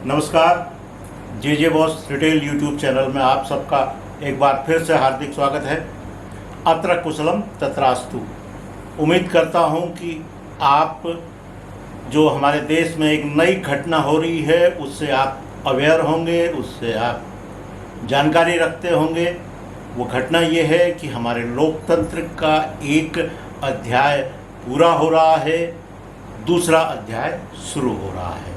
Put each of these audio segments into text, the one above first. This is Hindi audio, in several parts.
नमस्कार। जे बॉस रिटेल यूट्यूब चैनल में आप सबका एक बार फिर से हार्दिक स्वागत है। अत्र कुशलम तत्रास्तु। उम्मीद करता हूं कि आप जो हमारे देश में एक नई घटना हो रही है उससे आप अवेयर होंगे, उससे आप जानकारी रखते होंगे। वो घटना ये है कि हमारे लोकतंत्र का एक अध्याय पूरा हो रहा है, दूसरा अध्याय शुरू हो रहा है।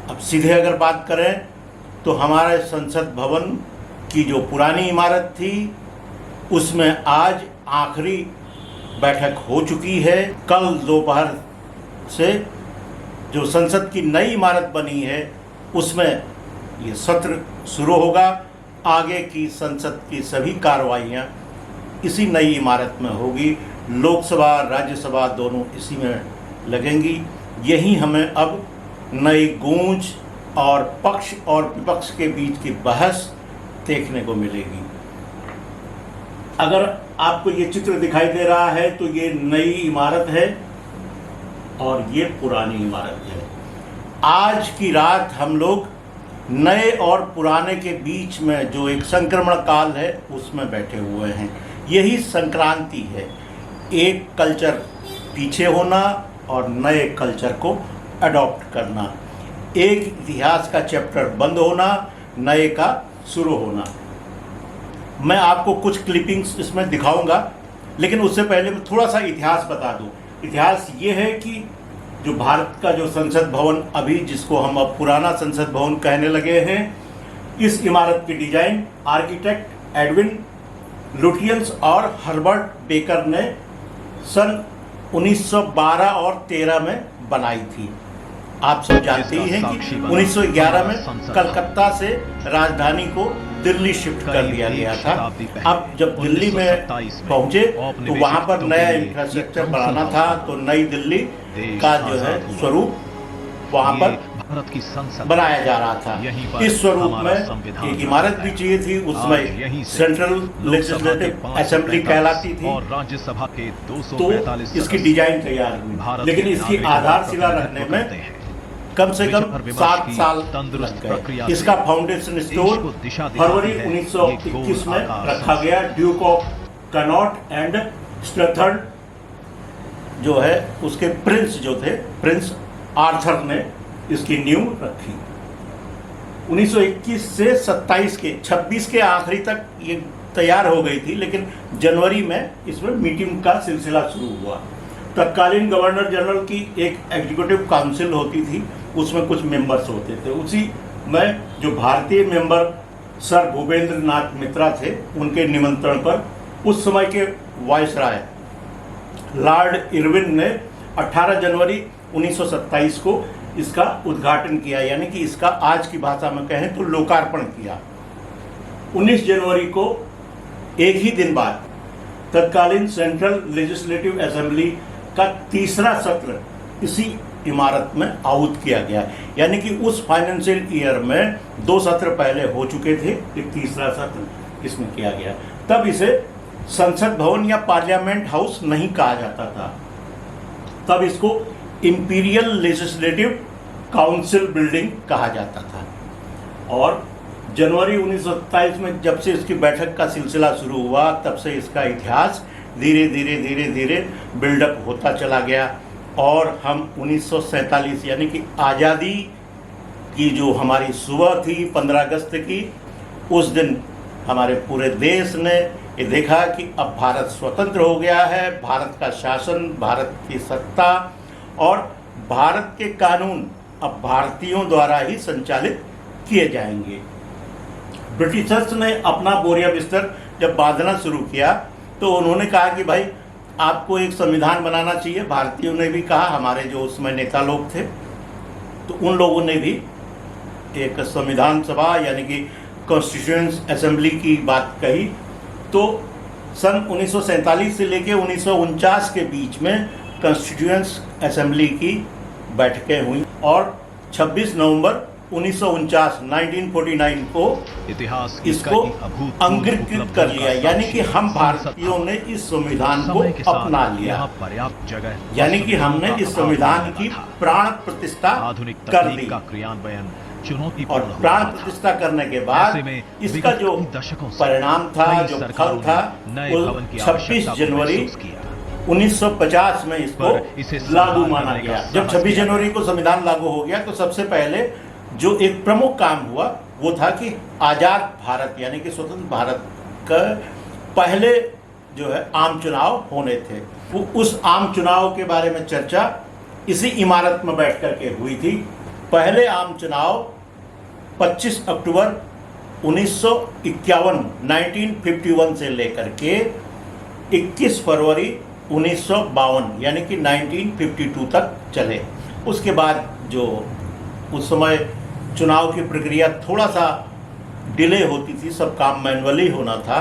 अब सीधे अगर बात करें तो हमारे संसद भवन की जो पुरानी इमारत थी उसमें आज आखिरी बैठक हो चुकी है। कल दोपहर से जो संसद की नई इमारत बनी है उसमें ये सत्र शुरू होगा। आगे की संसद की सभी कार्रवाइयाँ इसी नई इमारत में होगी। लोकसभा राज्यसभा दोनों इसी में लगेंगी। यही हमें अब नई गूंज और पक्ष और विपक्ष के बीच की बहस देखने को मिलेगी। अगर आपको ये चित्र दिखाई दे रहा है तो ये नई इमारत है और ये पुरानी इमारत है। आज की रात हम लोग नए और पुराने के बीच में जो एक संक्रमण काल है उसमें बैठे हुए हैं। यही संक्रांति है, एक कल्चर पीछे होना और नए कल्चर को अडॉप्ट करना, एक इतिहास का चैप्टर बंद होना, नए का शुरू होना। मैं आपको कुछ क्लिपिंग्स इसमें दिखाऊंगा, लेकिन उससे पहले मैं थोड़ा सा इतिहास बता दूं। इतिहास ये है कि जो भारत का जो संसद भवन अभी जिसको हम अब पुराना संसद भवन कहने लगे हैं, इस इमारत की डिजाइन आर्किटेक्ट एडविन लुटियंस और हर्बर्ट बेकर ने सन 1912 और 13 में बनाई थी। आप सब जानते ही हैं कि 1911 में कलकत्ता से राजधानी को दिल्ली शिफ्ट कर दिया गया था। अब जब दिल्ली में पहुंचे तो वहां पर नया इंफ्रास्ट्रक्चर बनाना था, तो नई दिल्ली का जो है स्वरूप वहां पर बनाया जा रहा था। इस स्वरूप में एक इमारत भी चाहिए थी, उसमें सेंट्रल लेजिस्लेटिव असेंबली कहलाती थी और राज्यसभा के 245 तो इसकी डिजाइन तैयार हुई, लेकिन इसकी आधारशिला रखने में कम से कम 7 साल लग गए। इसका फाउंडेशन स्टोन फरवरी 1921 में रखा गया। ड्यूक ऑफ कैनॉट एंड स्ट्रेथर्ड जो है उसके प्रिंस जो थे, प्रिंस आर्थर ने इसकी नींव रखी। 1921 से 26 के आखिरी तक ये तैयार हो गई थी, लेकिन जनवरी में इसमें मीटिंग का सिलसिला शुरू हुआ। तत्कालीन गवर्नर जनरल की एक एग्जीक्यूटिव काउंसिल होती थी, उसमें कुछ मेंबर्स होते थे। उसी में जो भारतीय मेंबर सर भूपेंद्र नाथ मित्रा थे, उनके निमंत्रण पर उस समय के वायसराय लॉर्ड इरविन ने 18 जनवरी 1927 को इसका उद्घाटन किया, यानी कि इसका आज की भाषा में कहें तो लोकार्पण किया। 19 जनवरी को एक ही दिन बाद तत्कालीन सेंट्रल लेजिस्लेटिव असेंबली का तीसरा सत्र इसी इमारत में आहूत किया गया, यानी कि उस फाइनेंशियल ईयर में 2 सत्र पहले हो चुके थे, एक तीसरा सत्र इसमें किया गया। तब इसे संसद भवन या पार्लियामेंट हाउस नहीं कहा जाता था, तब इसको इंपीरियल लेजिस्लेटिव काउंसिल बिल्डिंग कहा जाता था। और जनवरी 1927 में जब से इसकी बैठक का सिलसिला शुरू हुआ, तब से इसका इतिहास धीरे धीरे बिल्डअप होता चला गया। और हम 1947 यानी कि आज़ादी की जो हमारी सुबह थी 15 अगस्त की, उस दिन हमारे पूरे देश ने ये देखा कि अब भारत स्वतंत्र हो गया है। भारत का शासन, भारत की सत्ता और भारत के कानून अब भारतीयों द्वारा ही संचालित किए जाएंगे। ब्रिटिशर्स ने अपना बोरिया बिस्तर जब बांधना शुरू किया तो उन्होंने कहा कि भाई आपको एक संविधान बनाना चाहिए। भारतीयों ने भी कहा, हमारे जो उसमें नेता लोग थे तो उन लोगों ने भी एक संविधान सभा यानी कि कॉन्स्टिट्यूएंट असेंबली की बात कही। तो सन 1947 से लेकर 1949 के बीच में कॉन्स्टिट्यूएंट असेंबली की बैठकें हुई और 26 नवंबर 1949 को इतिहास इसको अंगीकृत कर लिया, यानी कि हम भारतीयों ने इस संविधान को अपना लिया, पर्याप्त जगह, यानी कि हमने इस संविधान की प्राण प्रतिष्ठा कर दी। चुनौती और प्राण प्रतिष्ठा करने के बाद इसका जो परिणाम था, जो फल था, वो 26 जनवरी 1950 में इसको लागू माना गया। जब 26 जनवरी को संविधान लागू हो गया तो सबसे पहले जो एक प्रमुख काम हुआ वो था कि आजाद भारत यानी कि स्वतंत्र भारत का पहले जो है आम चुनाव होने थे। वो उस आम चुनाव के बारे में चर्चा इसी इमारत में बैठ करके हुई थी। पहले आम चुनाव 25 अक्टूबर 1951 से लेकर के 21 फरवरी 1952 यानी कि 1952 तक चले। उसके बाद जो उस समय चुनाव की प्रक्रिया थोड़ा सा डिले होती थी, सब काम मैनुअली होना था,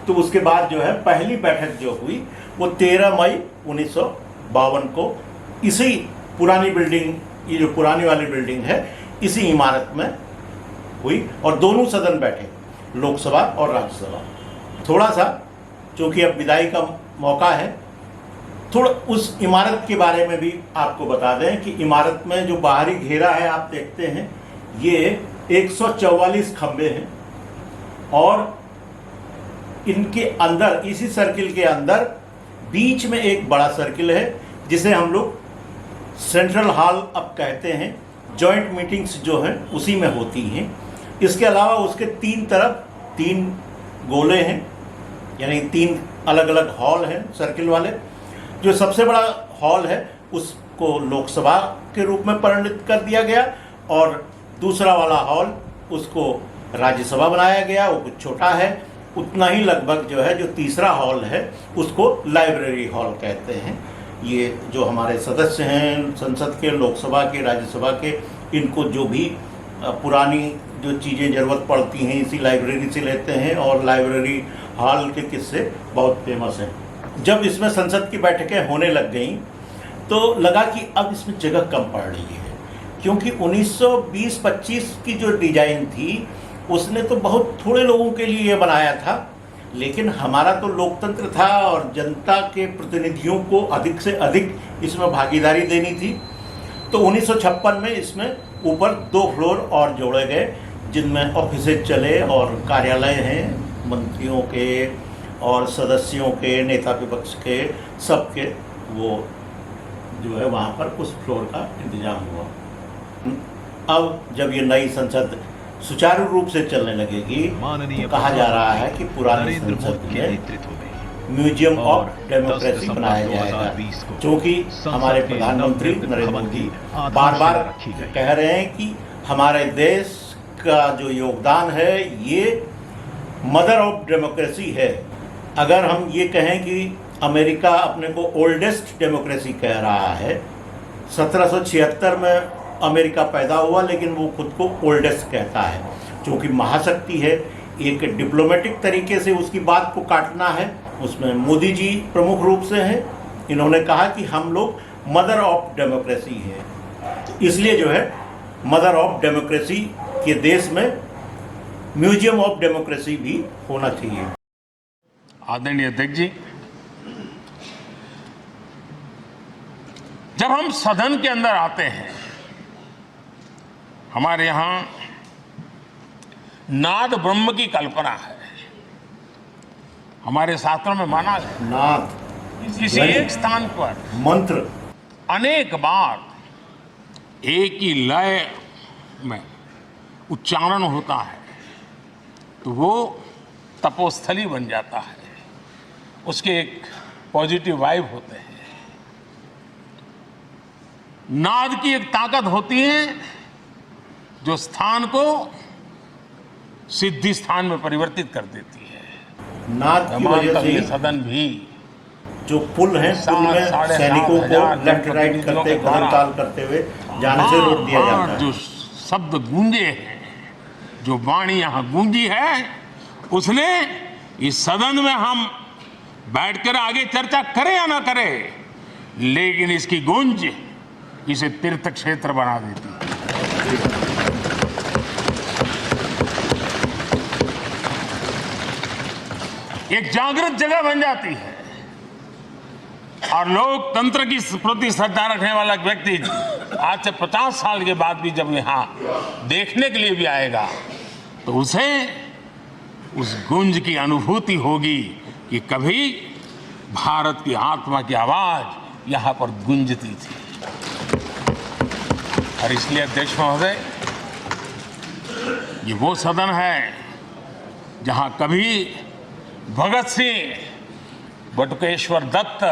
तो उसके बाद जो है पहली बैठक जो हुई वो 13 मई 1952 को इसी पुरानी बिल्डिंग, ये जो पुरानी वाली बिल्डिंग है, इसी इमारत में हुई और दोनों सदन बैठे, लोकसभा और राज्यसभा। थोड़ा सा चूंकि अब विदाई का मौका है, थोड़ा उस इमारत के बारे में भी आपको बता दें कि इमारत में जो बाहरी घेरा है आप देखते हैं, ये 144 खंबे हैं और इनके अंदर, इसी सर्किल के अंदर बीच में एक बड़ा सर्किल है जिसे हम लोग सेंट्रल हॉल अब कहते हैं। जॉइंट मीटिंग्स जो हैं उसी में होती हैं। इसके अलावा उसके तीन तरफ 3 गोले हैं, यानी 3 अलग अलग हॉल हैं सर्किल वाले। जो सबसे बड़ा हॉल है उसको लोकसभा के रूप में परिणित कर दिया गया और दूसरा वाला हॉल उसको राज्यसभा बनाया गया, वो कुछ छोटा है। उतना ही लगभग जो है जो तीसरा हॉल है उसको लाइब्रेरी हॉल कहते हैं। ये जो हमारे सदस्य हैं संसद के, लोकसभा के, राज्यसभा के, इनको जो भी पुरानी जो चीज़ें ज़रूरत पड़ती हैं इसी लाइब्रेरी से लेते हैं और लाइब्रेरी हॉल के किस्से बहुत फेमस हैं। जब इसमें संसद की बैठकें होने लग गईं तो लगा कि अब इसमें जगह कम पड़ रही है, क्योंकि 1920-25 की जो डिजाइन थी उसने तो बहुत थोड़े लोगों के लिए ये बनाया था, लेकिन हमारा तो लोकतंत्र था और जनता के प्रतिनिधियों को अधिक से अधिक इसमें भागीदारी देनी थी। तो 1956 में इसमें ऊपर 2 फ्लोर और जोड़े गए, जिनमें ऑफिसेज चले और कार्यालय हैं मंत्रियों के और सदस्यों के, नेता विपक्ष के, सबके, वो जो है वहाँ पर उस फ्लोर का इंतजाम हुआ। अब जब ये नई संसद सुचारू रूप से चलने लगेगी तो कहा जा रहा है कि पुरानी संसद में म्यूजियम ऑफ डेमोक्रेसी बनाया जाएगा, क्योंकि हमारे प्रधानमंत्री नरेंद्र मोदी बार बार कह रहे हैं कि हमारे देश का जो योगदान है ये मदर ऑफ डेमोक्रेसी है। अगर हम ये कहें कि अमेरिका अपने को ओल्डेस्ट डेमोक्रेसी कह रहा है, 1776 में अमेरिका पैदा हुआ, लेकिन वो खुद को ओल्डेस्ट कहता है, क्योंकि महाशक्ति है। एक डिप्लोमेटिक तरीके से उसकी बात को काटना है, उसमें मोदी जी प्रमुख रूप से हैं। इन्होंने कहा कि हम लोग मदर ऑफ डेमोक्रेसी है, इसलिए जो है मदर ऑफ डेमोक्रेसी के देश में म्यूजियम ऑफ डेमोक्रेसी भी होना चाहिए। आदरणीय अध्यक्ष जी, जब हम सदन के अंदर आते हैं, हमारे यहाँ नाद ब्रह्म की कल्पना है। हमारे शास्त्रों में माना है नाद किसी एक स्थान पर मंत्र अनेक बार एक ही लय में उच्चारण होता है तो वो तपोस्थली बन जाता है, उसके एक पॉजिटिव वाइब होते हैं। नाद की एक ताकत होती है जो स्थान को सिद्धि स्थान में परिवर्तित कर देती है। नाद की वजह से सदन भी जो पुल हैं, पुल में सैनिकों को लेफ्ट राइट करते, घूमताल करते हुए जाने से रोक दिया जाता है। जो शब्द गूंजे हैं, जो वाणी यहाँ गूंजी है, उसने इस सदन में हम बैठकर आगे चर्चा करें या ना करें, लेकिन इसकी गूंज इसे तीर्थ क्षेत्र बना देती है। एक जागृत जगह बन जाती है। और लोकतंत्र की प्रति श्रद्धा रखने वाला व्यक्ति आज से 50 साल के बाद भी जब यहाँ देखने के लिए भी आएगा तो उसे उस गूंज की अनुभूति होगी कि कभी भारत की आत्मा की आवाज यहाँ पर गूंजती थी। और इसलिए अध्यक्ष महोदय, ये वो सदन है जहाँ कभी भगत सिंह, बटुकेश्वर दत्त,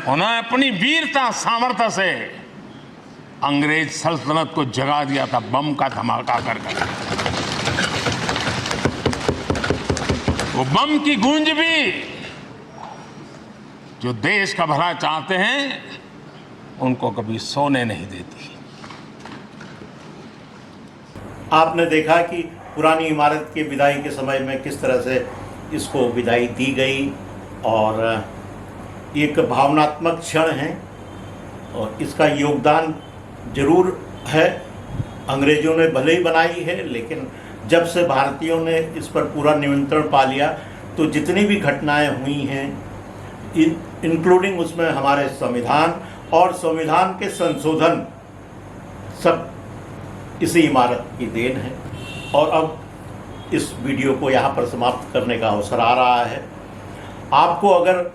उन्होंने अपनी वीरता सामर्थ्य से अंग्रेज सल्तनत को जगा दिया था बम का धमाका कर कर। वो बम की गूंज भी जो देश का भला चाहते हैं उनको कभी सोने नहीं देती। आपने देखा कि पुरानी इमारत के विदाई के समय में किस तरह से इसको विदाई दी गई और एक भावनात्मक क्षण है और इसका योगदान जरूर है। अंग्रेजों ने भले ही बनाई है, लेकिन जब से भारतीयों ने इस पर पूरा नियंत्रण पा लिया तो जितनी भी घटनाएं हुई हैं, इंक्लूडिंग उसमें हमारे संविधान और संविधान के संशोधन, सब इसी इमारत की देन है। और अब इस वीडियो को यहाँ पर समाप्त करने का अवसर आ रहा है। आपको अगर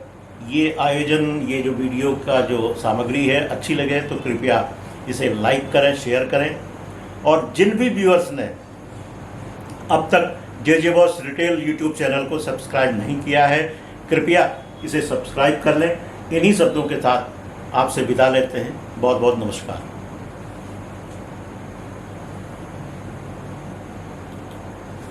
ये आयोजन, ये जो वीडियो का जो सामग्री है अच्छी लगे तो कृपया इसे लाइक करें, शेयर करें। और जिन भी व्यूअर्स ने अब तक जे बॉस रिटेल यूट्यूब चैनल को सब्सक्राइब नहीं किया है, कृपया इसे सब्सक्राइब कर लें। इन्हीं शब्दों के साथ आपसे विदा लेते हैं। बहुत बहुत नमस्कार।